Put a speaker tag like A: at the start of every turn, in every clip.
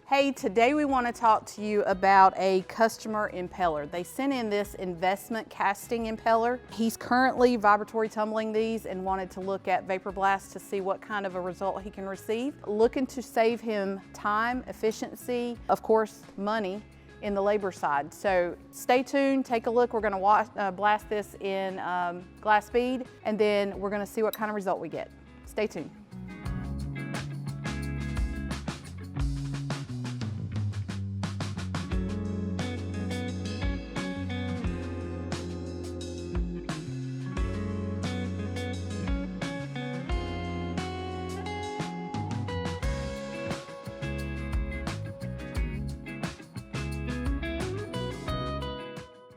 A: Hey, today we want to talk to you about a customer impeller. They sent in this investment casting impeller. He's currently vibratory tumbling these and wanted to look at vapor blast to see what kind of a result he can receive. Looking to save him time, efficiency, of course, money in the labor side. So stay tuned, take a look. We're going to blast this in glass bead, and then we're going to see what kind of result we get. Stay tuned.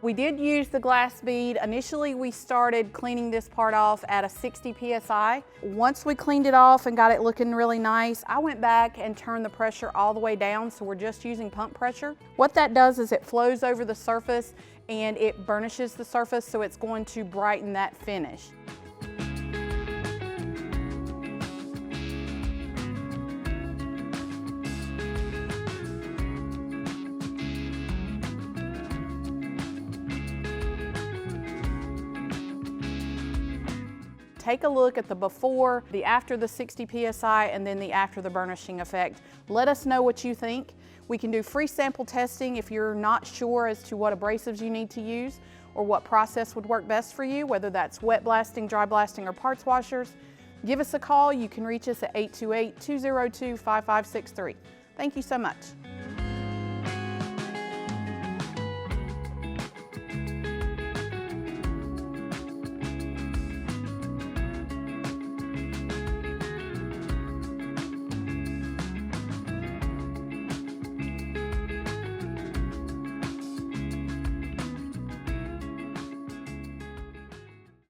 A: We did use the glass bead. Initially, we started cleaning this part off at a 60 PSI. Once we cleaned it off and got it looking really nice, I went back and turned the pressure all the way down, so we're just using pump pressure. What that does is it flows over the surface and it burnishes the surface, so it's going to brighten that finish. Take a look at the before, the after the 60 PSI, and then the after the burnishing effect. Let us know what you think. We can do free sample testing if you're not sure as to what abrasives you need to use or what process would work best for you, whether that's wet blasting, dry blasting, or parts washers. Give us a call. You can reach us at 828-202-5563. Thank you so much.